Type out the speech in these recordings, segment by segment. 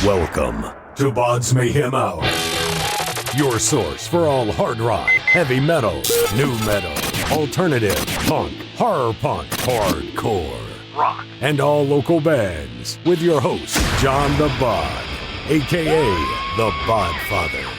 Welcome to BODS Mayhem Hour, your source for all hard rock, heavy metal, new metal, alternative, punk, horror punk, hardcore, rock, and all local bands, with your host, John the Bod, a.k.a. the Bodfather.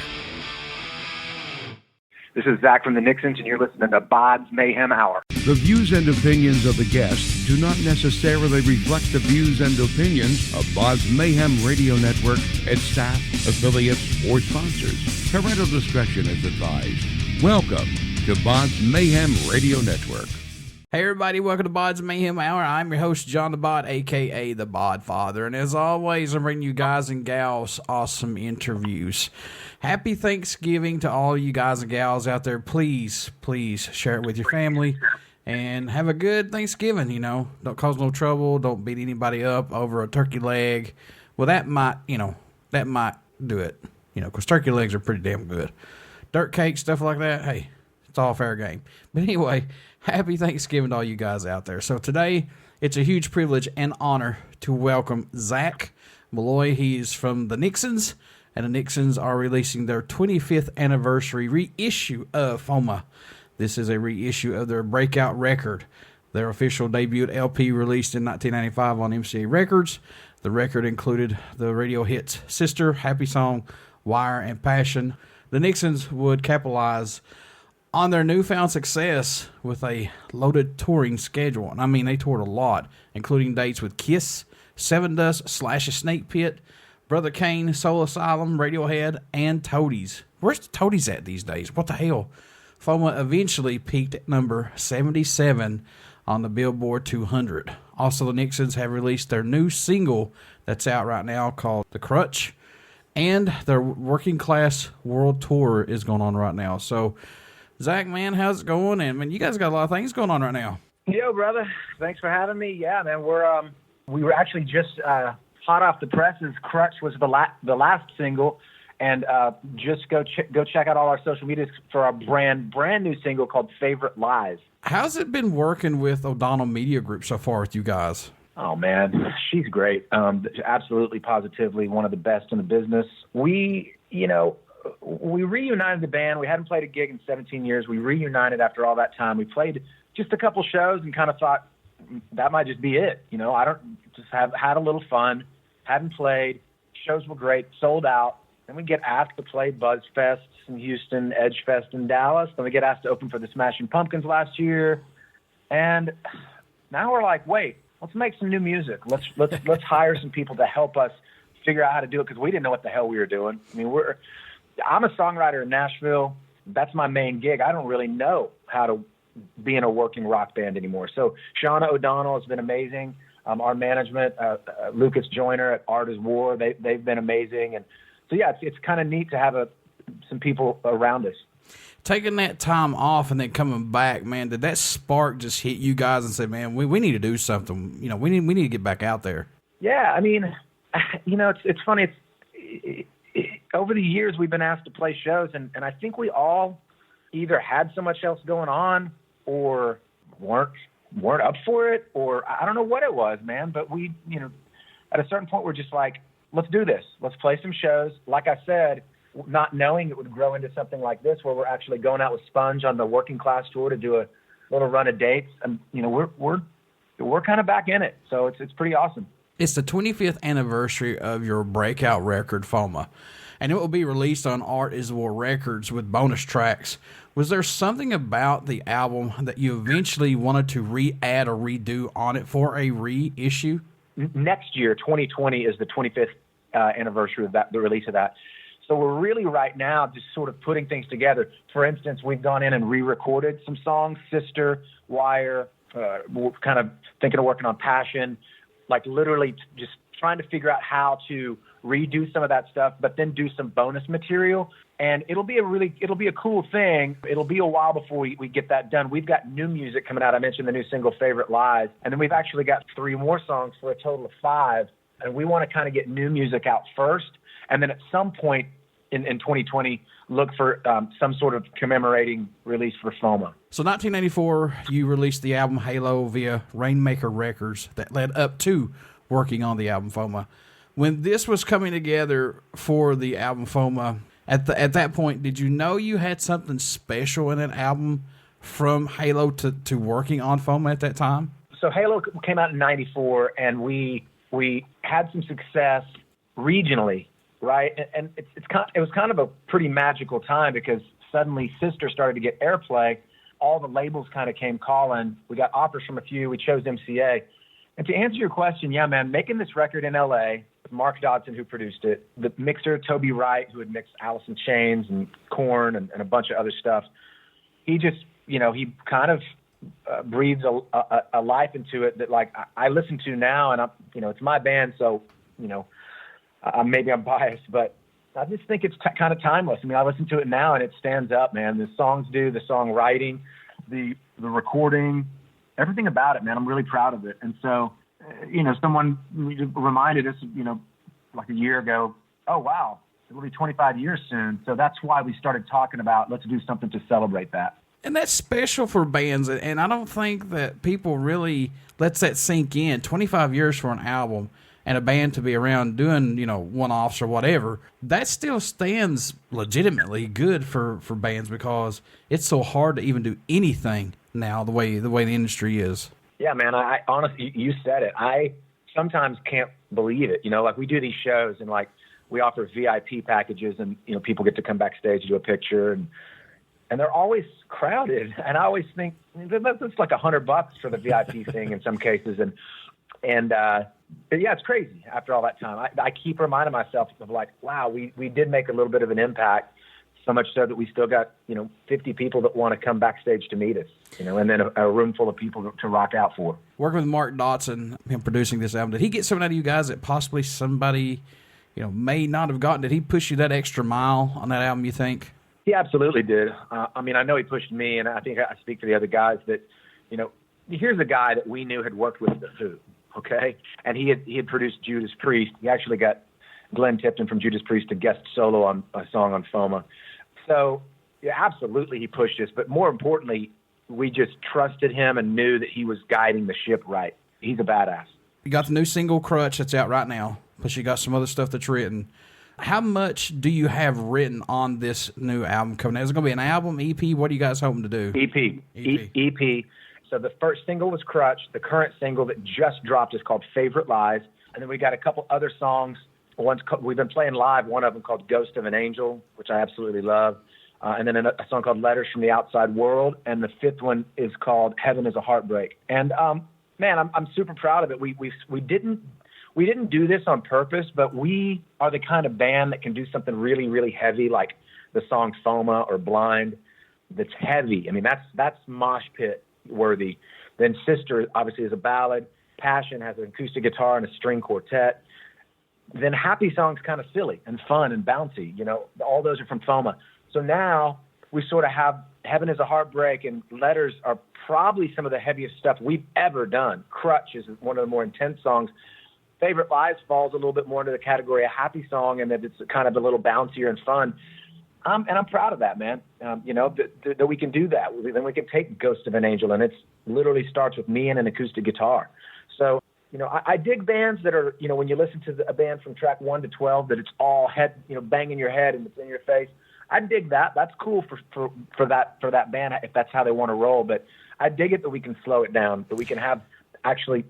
This is Zac from the Nixons, and you're listening to BODS Mayhem Hour. The views and opinions of the guests do not necessarily reflect the views and opinions of BODS Mayhem Radio Network, its staff, affiliates, or sponsors. Parental discretion is advised. Welcome to BODS Mayhem Radio Network. Hey everybody, welcome to BODS Mayhem Hour. I'm your host, John the Bod, a.k.a. the Bodfather. And as always, I'm bringing you guys and gals awesome interviews. Happy Thanksgiving to all you guys and gals out there. Please share it with your family and have a good Thanksgiving, you know. Don't cause no trouble. Don't beat anybody up over a turkey leg. Well, that might do it, because turkey legs are pretty damn good. Dirt cake, stuff like that, hey, it's all fair game. But anyway, happy Thanksgiving to all you guys out there. So today, it's a huge privilege and honor to welcome Zac Maloy. He's from the Nixons, and the Nixons are releasing their 25th anniversary reissue of Foma. This is a reissue of their breakout record, their official debut LP released in 1995 on MCA Records. The record included the radio hits Sister, Happy Song, Wire, and Passion. The Nixons would capitalize on their newfound success with a loaded touring schedule. And I mean, they toured a lot, including dates with Kiss, Seven Dust, Slash a Snake Pit, Brother Kane, Soul Asylum, Radiohead, and Toadies. Where's the Toadies at these days? What the hell? Foma eventually peaked at number 77 on the Billboard 200. Also, the Nixons have released their new single that's out right now called The Crutch, and their Working Class World Tour is going on right now. So, Zac, man, how's it going? And, man, you guys got a lot of things going on right now. Yo, brother. Thanks for having me. Yeah, man, we were actually just hot off the presses. Crutch was the last single, and just go check out all our social medias for our brand new single called Favorite Lies. How's it been working with O'Donnell Media Group so far with you guys? Oh, man, she's great. Absolutely, positively one of the best in the business. We reunited the band. We hadn't played a gig in 17 years. We reunited after all that time. We played just a couple shows and kind of thought that might just be it. Had a little fun, hadn't played. Shows were great, sold out. Then we get asked to play Buzz Fest in Houston, Edge Fest in Dallas. Then we get asked to open for the Smashing Pumpkins last year. And now we're like, wait, let's make some new music. Let's hire some people to help us figure out how to do it, because we didn't know what the hell we were doing. I mean, I'm a songwriter in Nashville. That's my main gig. I don't really know how to be in a working rock band anymore. So Shauna O'Donnell has been amazing. Our management, Lucas Joyner at Art is War, they've been amazing. And so, yeah, it's kind of neat to have some people around us. Taking that time off and then coming back, man, did that spark just hit you guys and say, man, we need to do something? We need to get back out there. Yeah, I mean, it's funny. Over the years, we've been asked to play shows, and I think we all either had so much else going on or weren't up for it, or I don't know what it was, man. But we, at a certain point, we're just like, let's do this. Let's play some shows. Like I said, not knowing it would grow into something like this, where we're actually going out with Sponge on the Working Class tour to do a little run of dates, and we're kind of back in it. So it's pretty awesome. It's the 25th anniversary of your breakout record, Foma, and it will be released on Art is War Records with bonus tracks. Was there something about the album that you eventually wanted to re-add or redo on it for a reissue? Next year, 2020, is the 25th anniversary of the release of that. So we're really right now just sort of putting things together. For instance, we've gone in and re-recorded some songs, Sister, Wire, we're kind of thinking of working on Passion, like literally just trying to figure out how to redo some of that stuff, but then do some bonus material. And it'll be a cool thing. It'll be a while before we get that done. We've got new music coming out. I mentioned the new single, Favorite Lies. And then we've actually got 3 more songs for a total of 5. And we want to kind of get new music out first. And then at some point in 2020, look for some sort of commemorating release for Foma. So 1984, you released the album Halo via Rainmaker Records that led up to working on the album Foma. When this was coming together for the album Foma, at that point, did you know you had something special in an album from Halo to working on Foma at that time? So Halo came out in '94, and we had some success regionally, right? And it was kind of a pretty magical time because suddenly Sister started to get airplay. All the labels kind of came calling. We got offers from a few. We chose MCA. And to answer your question, yeah, man, making this record in L.A. with Mark Dodson, who produced it, the mixer, Toby Wright, who had mixed Alice in Chains and Korn and a bunch of other stuff, he just, he kind of breathes a life into it that, like, I listen to now, and it's my band, so, maybe I'm biased, but I just think it's kind of timeless. I mean, I listen to it now, and it stands up, man. The songs do, the songwriting, the recording, everything about it, man. I'm really proud of it. And so, someone reminded us, like a year ago, oh, wow, it'll be 25 years soon. So that's why we started talking about, let's do something to celebrate that. And that's special for bands, and I don't think that people really lets that sink in. 25 years for an album and a band to be around doing, one-offs or whatever, that still stands legitimately good for bands because it's so hard to even do anything now the way the industry is. Yeah, man, I honestly, you said it. I sometimes can't believe it. Like we do these shows and like we offer VIP packages and, people get to come backstage and do a picture and they're always crowded. And I always think that's like $100 for the VIP thing in some cases. But yeah, it's crazy after all that time. I keep reminding myself of like, wow, we did make a little bit of an impact, so much so that we still got, 50 people that want to come backstage to meet us, and then a room full of people to rock out for. Working with Mark Dodson, him producing this album, did he get something out of you guys that possibly somebody, may not have gotten? Did he push you that extra mile on that album, you think? He absolutely did. I know he pushed me, and I think I speak for the other guys that, here's a guy that we knew had worked with The Who, okay? And he had produced Judas Priest. He actually got Glenn Tipton from Judas Priest to guest solo on a song on Foma. So, yeah, absolutely he pushed us. But more importantly, we just trusted him and knew that he was guiding the ship right. He's a badass. You got the new single, Crutch, that's out right now. Plus you got some other stuff that's written. How much do you have written on this new album coming out? Is it going to be an album, EP? What are you guys hoping to do? EP. So the first single was Crutch. The current single that just dropped is called Favorite Lies. And then we got a couple other songs. We've been playing live, one of them called Ghost of an Angel, which I absolutely love. And then a song called Letters from the Outside World. And the fifth one is called Heaven is a Heartbreak. And, man, I'm super proud of it. We didn't do this on purpose, but we are the kind of band that can do something really, really heavy, like the song Foma or Blind, that's heavy. I mean, that's mosh pit worthy. Then Sister obviously is a ballad. Passion has an acoustic guitar and a string quartet. Then Happy Song's kind of silly and fun and bouncy. All those are from Foma. So now we sort of have Heaven is a Heartbreak and Letters are probably some of the heaviest stuff we've ever done. Crutch is one of the more intense songs. Favorite Lies falls a little bit more into the category of happy song, and that it's kind of a little bouncier and fun. And I'm proud of that, man. That we can do that. Then we can take Ghost of an Angel, and it literally starts with me and an acoustic guitar. So, I dig bands that are, when you listen to a band from track 1 to 12, that it's all head, banging your head and it's in your face. I dig that. That's cool for that band if that's how they want to roll. But I dig it that we can slow it down, that we can have actually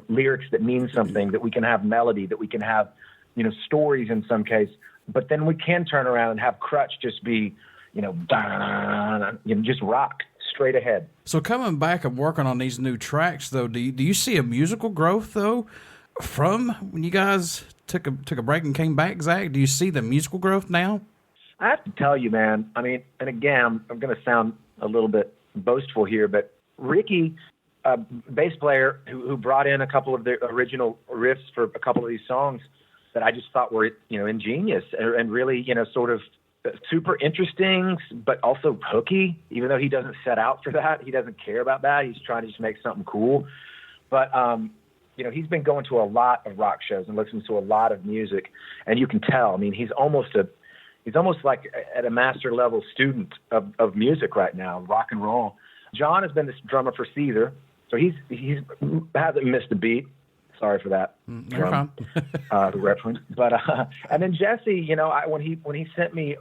lyrics that mean something, that we can have melody, that we can have, stories in some case. But then we can turn around and have Crutch just be, just rock straight ahead. So coming back and working on these new tracks, though, do you see a musical growth, though, from when you guys took a break and came back, Zach? Do you see the musical growth now? I have to tell you, man, I mean, and again, I'm going to sound a little bit boastful here, but Ricky, bass player who brought in a couple of the original riffs for a couple of these songs that I just thought were, ingenious and really, sort of super interesting, but also hooky, even though he doesn't set out for that. He doesn't care about that. He's trying to just make something cool. But, he's been going to a lot of rock shows and listening to a lot of music, and you can tell. I mean, he's almost like at a master level student of music right now, rock and roll. John has been this drummer for Caesar, so he hasn't missed a beat. Sorry for that. You're fine. The reference. But and then Jesse, you know, when he sent me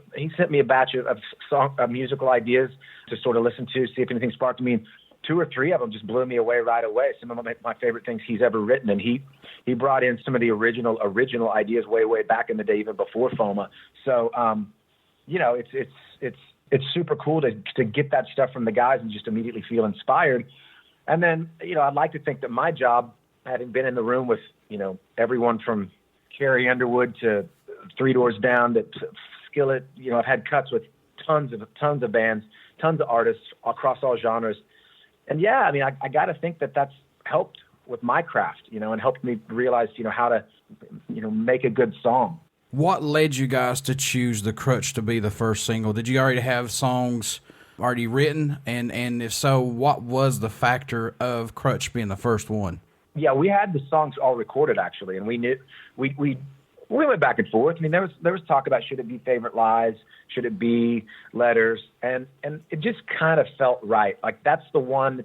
a batch of musical ideas to sort of listen to, see if anything sparked me. And 2 or 3 of them just blew me away right away. Some of my favorite things he's ever written, and he brought in some of the original ideas way back in the day, even before Foma. So, you know, it's super cool to get that stuff from the guys and just immediately feel inspired. And then, you know, I'd like to think that my job, having been in the room with, you know, everyone from Carrie Underwood to Three Doors Down to Skillet, you know, I've had cuts with tons of bands, tons of artists across all genres. And yeah, I mean, I got to think that that's helped with my craft, you know, and helped me realize, you know, how to, you know, make a good song. What led you guys to choose the Crutch to be the first single? Did you already have songs already written? And if so, what was the factor of Crutch being the first one? Yeah, we had the songs all recorded actually, and we knew we went back and forth. I mean, there was talk about should it be Favorite Lies, should it be Letters, and it just kind of felt right. Like that's the one.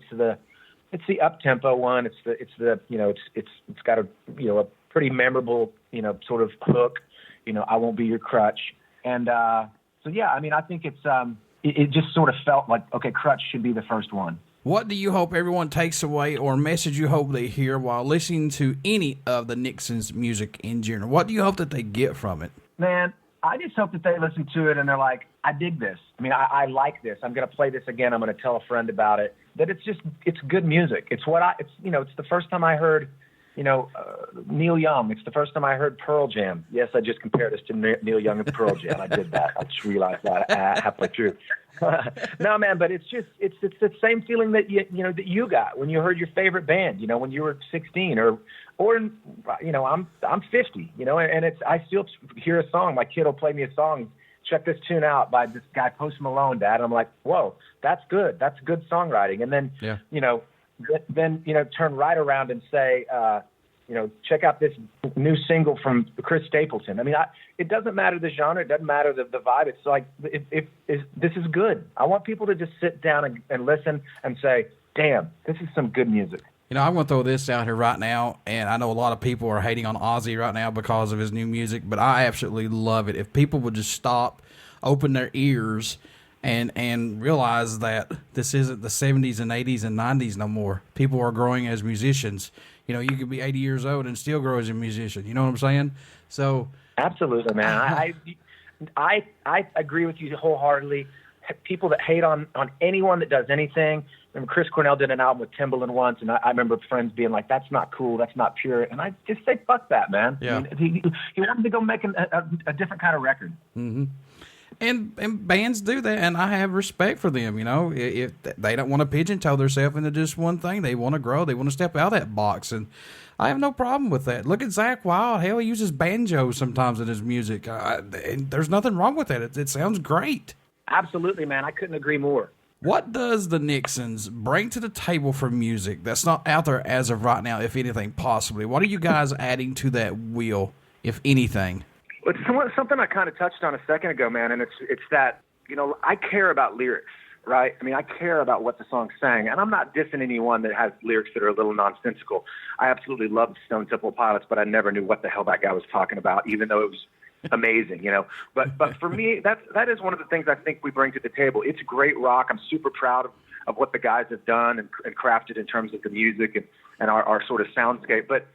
It's the up tempo one. It's the you know it's got a, you know, a pretty memorable, you know, sort of hook. You know, I won't be your crutch. And so yeah, I mean, I think it just sort of felt like, okay, Crutch should be the first one. What do you hope everyone takes away, or message you hope they hear while listening to any of the Nixons music in general? What do you hope that they get from it? Man, I just hope that they listen to it and they're like, I dig this. I mean, I like this. I'm going to play this again. I'm going to tell a friend about it. That it's good music. It's you know, it's the first time I heard, you know, Neil Young. It's the first time I heard Pearl Jam. Yes, I just compared us to Neil Young and Pearl Jam. I did that. I just realized that halfway through. No, man, but it's the same feeling that that you got when you heard your favorite band, you know, when you were 16 or you know, I'm 50, you know, and I still hear a song. My kid will play me a song. Check this tune out by this guy Post Malone, Dad. And I'm like, whoa, that's good. That's good songwriting. And then, you know, turn right around and say, you know, check out this new single from Chris Stapleton. I mean, it doesn't matter the genre. It doesn't matter the vibe. It's like, this is good. I want people to just sit down and listen and say, damn, this is some good music. You know, I'm going to throw this out here right now, and I know a lot of people are hating on Ozzy right now because of his new music, but I absolutely love it. If people would just stop, open their ears, and realize that this isn't the 70s and 80s and 90s no more. People are growing as musicians. You know, you could be 80 years old and still grow as a musician. You know what I'm saying? So absolutely, man. I agree with you wholeheartedly. People that hate on anyone that does anything. Remember, Chris Cornell did an album with Timbaland once, and I remember friends being like, "That's not cool. That's not pure." And I just say, "Fuck that, man." Yeah. I mean, he wanted to go make a different kind of record. Mm-hmm. And bands do that, and I have respect for them. You know, if they don't want to pigeonhole themselves into just one thing, they want to grow. They want to step out of that box, and I have no problem with that. Look at Zakk Wylde. Hell, he uses banjo sometimes in his music. And there's nothing wrong with that. It sounds great. Absolutely, man. I couldn't agree more. What does the Nixons bring to the table for music that's not out there as of right now, if anything, possibly? What are you guys adding to that wheel, if anything? It's something I kind of touched on a second ago, man, and it's that, you know, I care about lyrics, right? I mean, I care about what the song's saying, and I'm not dissing anyone that has lyrics that are a little nonsensical. I absolutely love the Stone Temple Pilots, but I never knew what the hell that guy was talking about, even though it was amazing, you know. But for me, that is one of the things I think we bring to the table. It's great rock. I'm super proud of what the guys have done and crafted in terms of the music and our sort of soundscape. But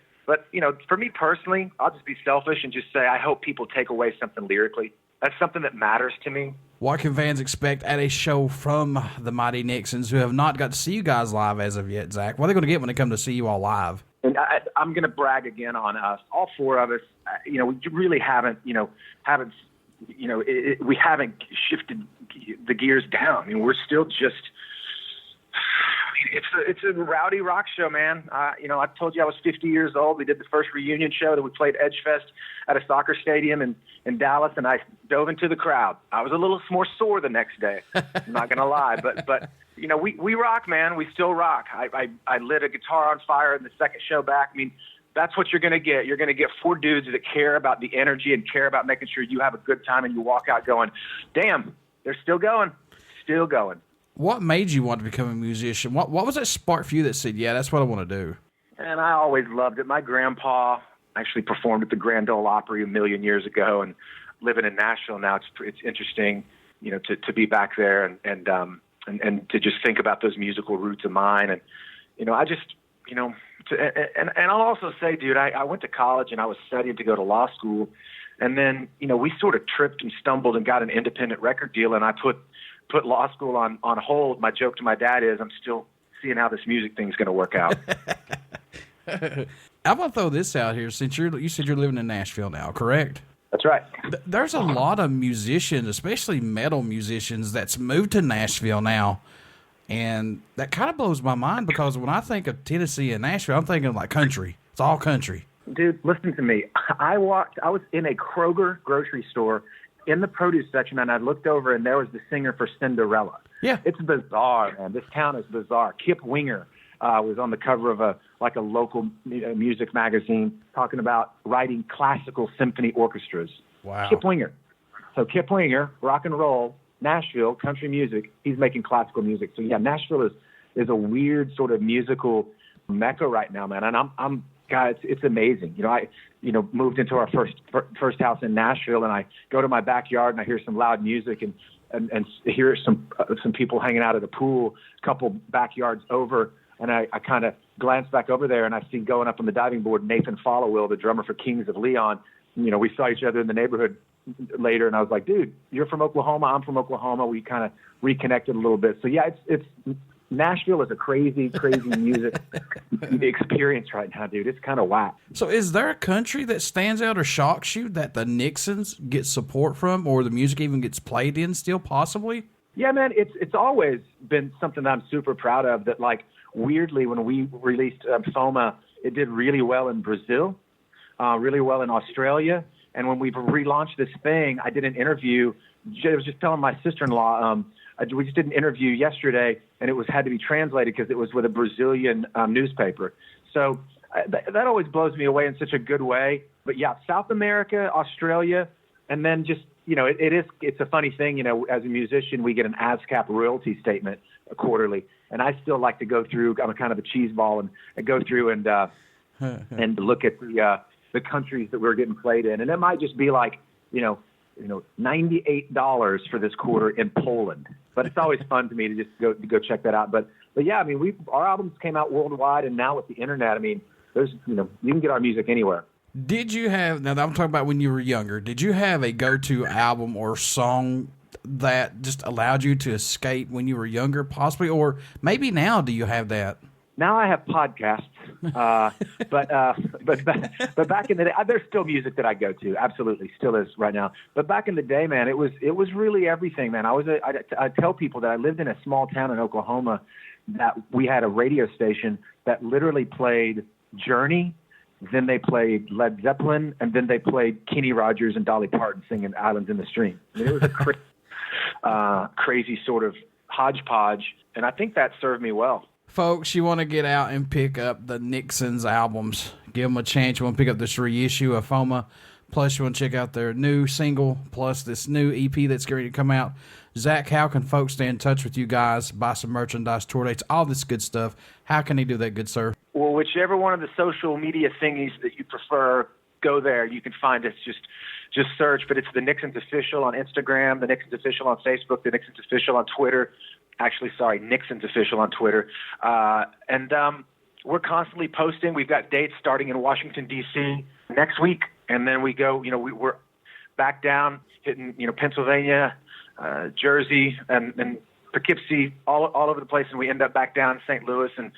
you know, for me personally, I'll just be selfish and just say I hope people take away something lyrically. That's something that matters to me. What can fans expect at a show from the Mighty Nixons who have not got to see you guys live as of yet, Zach? What are they going to get when they come to see you all live? And I'm going to brag again on us, all 4 of us. You know, we really haven't we haven't shifted the gears down. I mean, we're still just. It's a rowdy rock show, man. You know, I told you I was 50 years old. We did the first reunion show that we played Edgefest at a soccer stadium in Dallas, and I dove into the crowd. I was a little more sore the next day. I'm not going to lie, but you know, we rock, man. We still rock. I lit a guitar on fire in the second show back. I mean, that's what you're going to get. You're going to get 4 dudes that care about the energy and care about making sure you have a good time and you walk out going, damn, they're still going. Still going. What made you want to become a musician? What was that spark for you that said, yeah, that's what I want to do? And I always loved it. My grandpa actually performed at the Grand Ole Opry a million years ago, and living in Nashville now, it's interesting, to be back there and to just think about those musical roots of mine. And, I just, and I'll also say, dude, I went to college and I was studying to go to law school. And then, we sort of tripped and stumbled and got an independent record deal. And I put law school on hold. My joke to my dad is I'm still seeing how this music thing's going to work out. I'm going to throw this out here since you said you're living in Nashville now, correct? That's right. There's a lot of musicians, especially metal musicians, that's moved to Nashville now. And that kind of blows my mind because when I think of Tennessee and Nashville, I'm thinking like country. It's all country. Dude, listen to me. I was in a Kroger grocery store in the produce section, and I looked over, and there was the singer for Cinderella. Yeah. It's bizarre, man. This town is bizarre. Kip Winger was on the cover of a local music magazine talking about writing classical symphony orchestras. Wow. Kip Winger. So Kip Winger, rock and roll, Nashville, country music, he's making classical music. So yeah, Nashville is a weird sort of musical mecca right now, man. And I'm God, it's amazing. I moved into our first house in Nashville, and I go to my backyard and I hear some loud music and hear some people hanging out at a pool a couple backyards over. And I kind of glance back over there, and I see going up on the diving board Nathan Followill, the drummer for Kings of Leon. We saw each other in the neighborhood later, and I was like, dude, you're from Oklahoma, I'm from Oklahoma. We kind of reconnected a little bit. So yeah, it's Nashville is a crazy, crazy music experience right now, dude. It's kind of whack. So is there a country that stands out or shocks you that the Nixons get support from, or the music even gets played in still, possibly? Yeah, man, it's always been something that I'm super proud of, that, like, weirdly, when we released Foma, it did really well in Brazil, really well in Australia. And when we've relaunched this thing, I did an interview. I was just telling my sister-in-law, we just did an interview yesterday, and it had to be translated because it was with a Brazilian newspaper. So that always blows me away in such a good way. But yeah, South America, Australia, and then just, it's a funny thing, as a musician, we get an ASCAP royalty statement quarterly. And I still like to go through, I'm a kind of a cheese ball, and go through and look at the countries that we're getting played in. And it might just be like, $98 for this quarter in Poland. But it's always fun to me to just go check that out. But yeah, I mean, our albums came out worldwide, and now with the internet, I mean, there's, you can get our music anywhere. Did you have, now I'm talking about when you were younger, did you have a go-to album or song that just allowed you to escape when you were younger, possibly? Or maybe now do you have that? Now I have podcasts, but back in the day, there's still music that I go to. Absolutely, still is right now. But back in the day, man, it was really everything, man. I tell people that I lived in a small town in Oklahoma that we had a radio station that literally played Journey, then they played Led Zeppelin, and then they played Kenny Rogers and Dolly Parton singing "Islands in the Stream." I mean, it was a crazy sort of hodgepodge, and I think that served me well. Folks, you want to get out and pick up the Nixons albums. Give them a chance. You want to pick up this reissue of Foma. Plus, you want to check out their new single, plus this new EP that's going to come out. Zach, how can folks stay in touch with you guys, buy some merchandise, tour dates, all this good stuff? How can they do that, good sir? Well, whichever one of the social media thingies that you prefer, go there. You can find us. Just search. But it's the Nixons Official on Instagram, the Nixons Official on Facebook, the Nixons Official on Twitter. Nixons Official on Twitter. And we're constantly posting. We've got dates starting in Washington, D.C. next week. And then we go, we're back down, hitting, Pennsylvania, Jersey, and Poughkeepsie, all over the place. And we end up back down in St. Louis and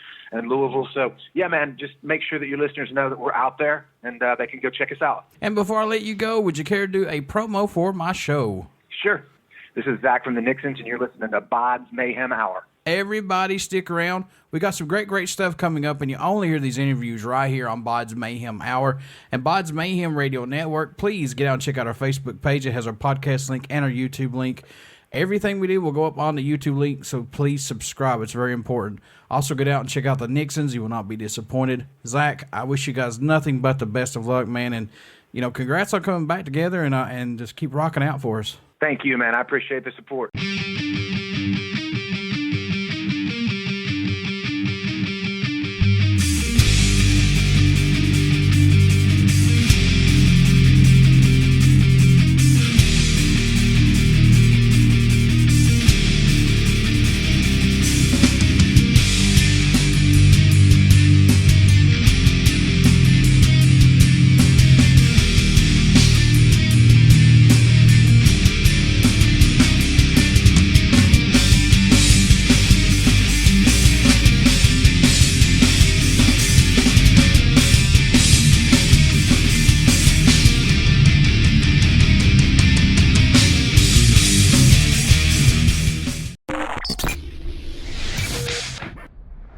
Louisville. So, yeah, man, just make sure that your listeners know that we're out there and they can go check us out. And before I let you go, would you care to do a promo for my show? Sure. This is Zach from the Nixons, and you're listening to BODS Mayhem Hour. Everybody stick around. We got some great stuff coming up, and you only hear these interviews right here on BODS Mayhem Hour and BODS Mayhem Radio Network. Please get out and check out our Facebook page. It has our podcast link and our YouTube link. Everything we do will go up on the YouTube link, so please subscribe. It's very important. Also, get out and check out the Nixons. You will not be disappointed. Zach, I wish you guys nothing but the best of luck, man, and congrats on coming back together and just keep rocking out for us. Thank you, man. I appreciate the support.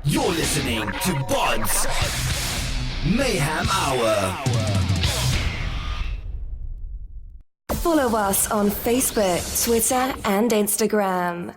You're listening to BODS Mayhem Hour. Follow us on Facebook, Twitter, and Instagram.